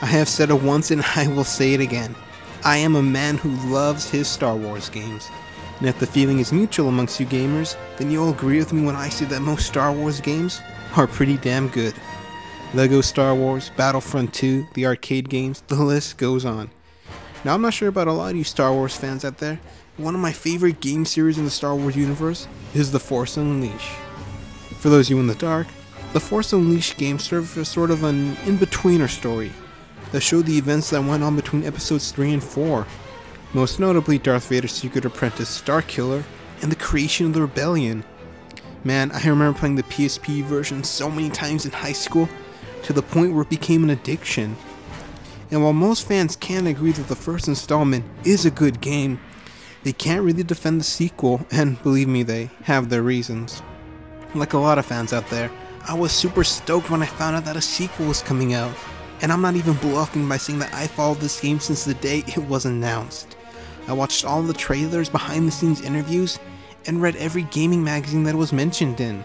I have said it once and I will say it again. I am a man who loves his Star Wars games. And if the feeling is mutual amongst you gamers, then you'll agree with me when I say that most Star Wars games are pretty damn good. Lego Star Wars, Battlefront 2, the arcade games, the list goes on. Now I'm not sure about a lot of you Star Wars fans out there, but one of my favorite game series in the Star Wars universe is The Force Unleashed. For those of you in the dark, The Force Unleashed game served as sort of an in-betweener story that showed the events that went on between episodes 3 and 4, most notably Darth Vader's secret apprentice Starkiller and the creation of the Rebellion. Man, I remember playing the PSP version so many times in high school to the point where it became an addiction. And while most fans can agree that the first installment is a good game, they can't really defend the sequel, and believe me, they have their reasons. Like a lot of fans out there, I was super stoked when I found out that a sequel was coming out, and I'm not even bluffing by saying that I followed this game since the day it was announced. I watched all the trailers, behind the scenes interviews, and read every gaming magazine that it was mentioned in.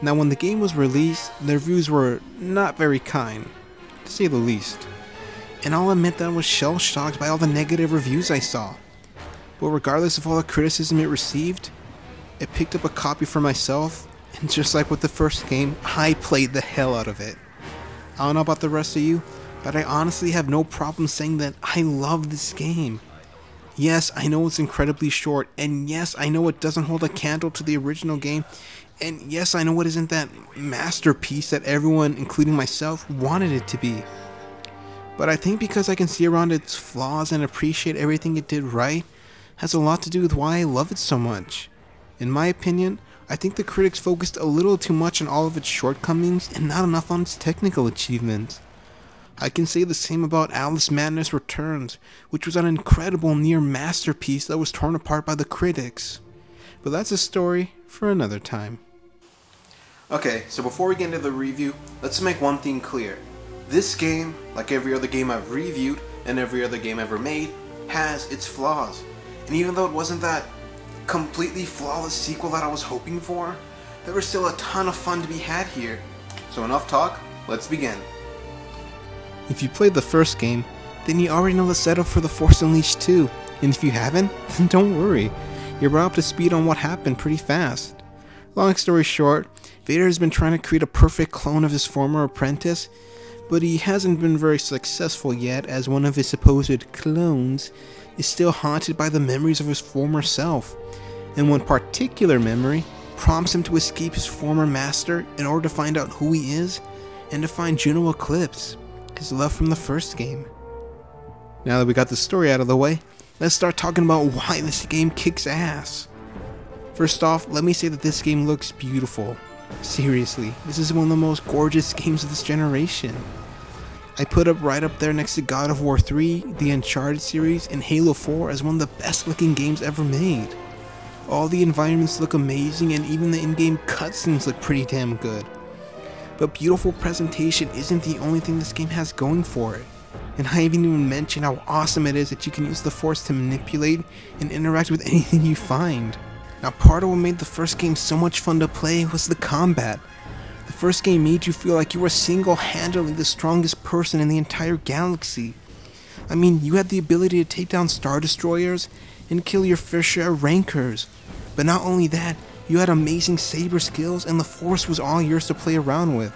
Now when the game was released, the reviews were not very kind, to say the least. And I'll admit that I was shell-shocked by all the negative reviews I saw. But regardless of all the criticism it received, I picked up a copy for myself, and just like with the first game, I played the hell out of it. I don't know about the rest of you, but I honestly have no problem saying that I love this game. Yes, I know it's incredibly short, and yes, I know it doesn't hold a candle to the original game, and yes, I know it isn't that masterpiece that everyone, including myself, wanted it to be. But I think because I can see around its flaws and appreciate everything it did right, has a lot to do with why I love it so much. In my opinion, I think the critics focused a little too much on all of its shortcomings and not enough on its technical achievements. I can say the same about Alice Madness Returns, which was an incredible near masterpiece that was torn apart by the critics. But that's a story for another time. Okay, so before we get into the review, let's make one thing clear. This game, like every other game I've reviewed and every other game ever made, has its flaws. And even though it wasn't that completely flawless sequel that I was hoping for, there was still a ton of fun to be had here. So enough talk, let's begin. If you played the first game, then you already know the setup for The Force Unleashed 2, and if you haven't, then don't worry, you're brought up to speed on what happened pretty fast. Long story short, Vader has been trying to create a perfect clone of his former apprentice, but he hasn't been very successful yet, as one of his supposed clones is still haunted by the memories of his former self, and one particular memory prompts him to escape his former master in order to find out who he is and to find Juno Eclipse, his love from the first game. Now that we got the story out of the way, let's start talking about why this game kicks ass. First off, let me say that this game looks beautiful. Seriously, this is one of the most gorgeous games of this generation. I put it right up there next to God of War 3, the Uncharted series, and Halo 4 as one of the best looking games ever made. All the environments look amazing, and even the in-game cutscenes look pretty damn good. But beautiful presentation isn't the only thing this game has going for it. And I haven't even mentioned how awesome it is that you can use the Force to manipulate and interact with anything you find. Now, part of what made the first game so much fun to play was the combat. The first game made you feel like you were single-handedly the strongest person in the entire galaxy. I mean, you had the ability to take down Star Destroyers and kill your fair share of Rancors. But not only that, you had amazing saber skills, and the Force was all yours to play around with.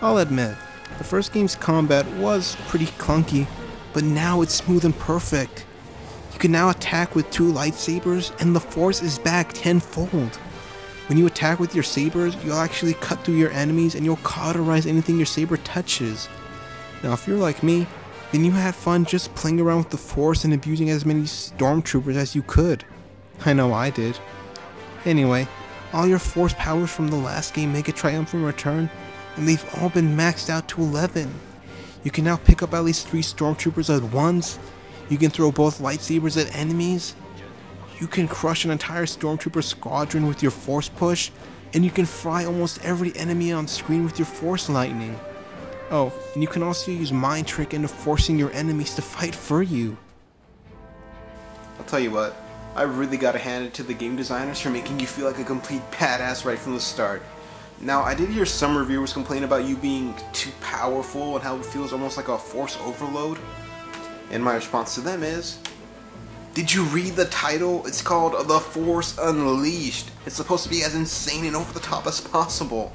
I'll admit, the first game's combat was pretty clunky, but now it's smooth and perfect. You can now attack with 2 lightsabers, and the Force is back tenfold. When you attack with your sabers, you'll actually cut through your enemies and you'll cauterize anything your saber touches. Now if you're like me, then you had fun just playing around with the Force and abusing as many stormtroopers as you could. I know I did. Anyway, all your Force powers from the last game make a triumphant return, and they've all been maxed out to 11. You can now pick up at least 3 stormtroopers at once, you can throw both lightsabers at enemies, you can crush an entire stormtrooper squadron with your Force push, and you can fry almost every enemy on screen with your Force lightning. Oh, and you can also use Mind Trick into forcing your enemies to fight for you. I'll tell you what, I really gotta hand it to the game designers for making you feel like a complete badass right from the start. Now, I did hear some reviewers complain about you being too powerful and how it feels almost like a force overload. And my response to them is, did you read the title? It's called The Force Unleashed. It's supposed to be as insane and over the top as possible.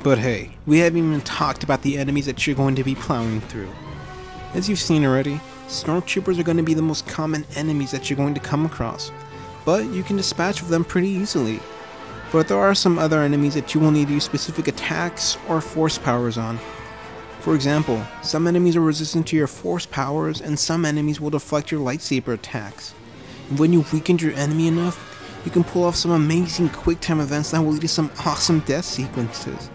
But hey, we haven't even talked about the enemies that you're going to be plowing through. As you've seen already, Stormtroopers are going to be the most common enemies that you're going to come across, but you can dispatch of them pretty easily. But there are some other enemies that you will need to use specific attacks or force powers on. For example, some enemies are resistant to your force powers and some enemies will deflect your lightsaber attacks. And when you've weakened your enemy enough, you can pull off some amazing quick time events that will lead to some awesome death sequences.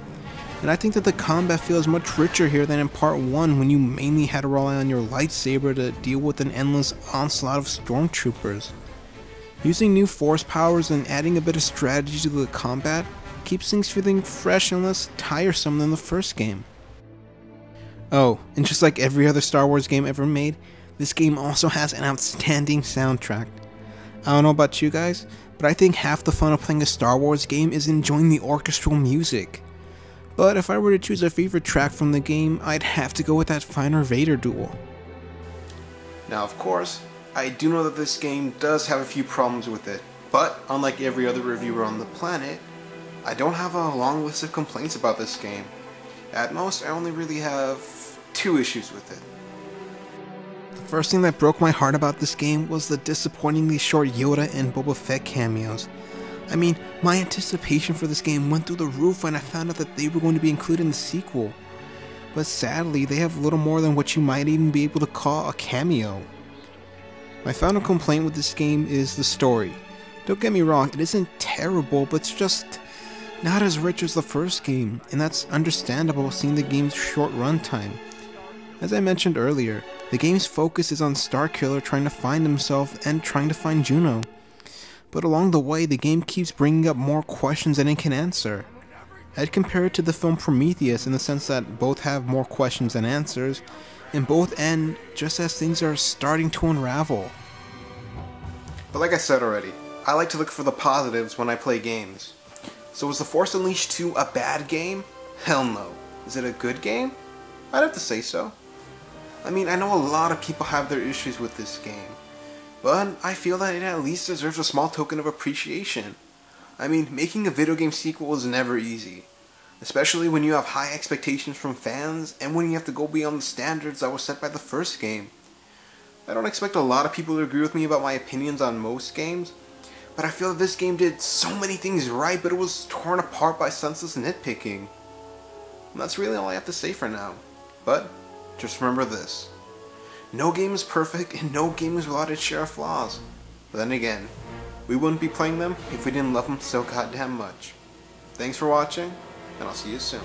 And I think that the combat feels much richer here than in part 1 when you mainly had to rely on your lightsaber to deal with an endless onslaught of stormtroopers. Using new force powers and adding a bit of strategy to the combat keeps things feeling fresh and less tiresome than the first game. Oh, and just like every other Star Wars game ever made, this game also has an outstanding soundtrack. I don't know about you guys, but I think half the fun of playing a Star Wars game is enjoying the orchestral music. But if I were to choose a favorite track from the game, I'd have to go with that Finer Vader duel. Now of course, I do know that this game does have a few problems with it, but unlike every other reviewer on the planet, I don't have a long list of complaints about this game. At most, I only really have 2 issues with it. The first thing that broke my heart about this game was the disappointingly short Yoda and Boba Fett cameos. I mean, my anticipation for this game went through the roof when I found out that they were going to be included in the sequel. But sadly, they have little more than what you might even be able to call a cameo. My final complaint with this game is the story. Don't get me wrong, it isn't terrible, but it's just not as rich as the first game, and that's understandable seeing the game's short runtime. As I mentioned earlier, the game's focus is on Starkiller trying to find himself and trying to find Juno. But along the way, the game keeps bringing up more questions than it can answer. I'd compare it to the film Prometheus in the sense that both have more questions than answers, and both end just as things are starting to unravel. But like I said already, I like to look for the positives when I play games. So was The Force Unleashed 2 a bad game? Hell no. Is it a good game? I'd have to say so. I mean, I know a lot of people have their issues with this game, but I feel that it at least deserves a small token of appreciation. I mean, making a video game sequel is never easy, especially when you have high expectations from fans and when you have to go beyond the standards that were set by the first game. I don't expect a lot of people to agree with me about my opinions on most games, but I feel that this game did so many things right, but it was torn apart by senseless nitpicking. And that's really all I have to say for now. But just remember this: no game is perfect and no game is without its share of flaws. But then again, we wouldn't be playing them if we didn't love them so goddamn much. Thanks for watching, and I'll see you soon.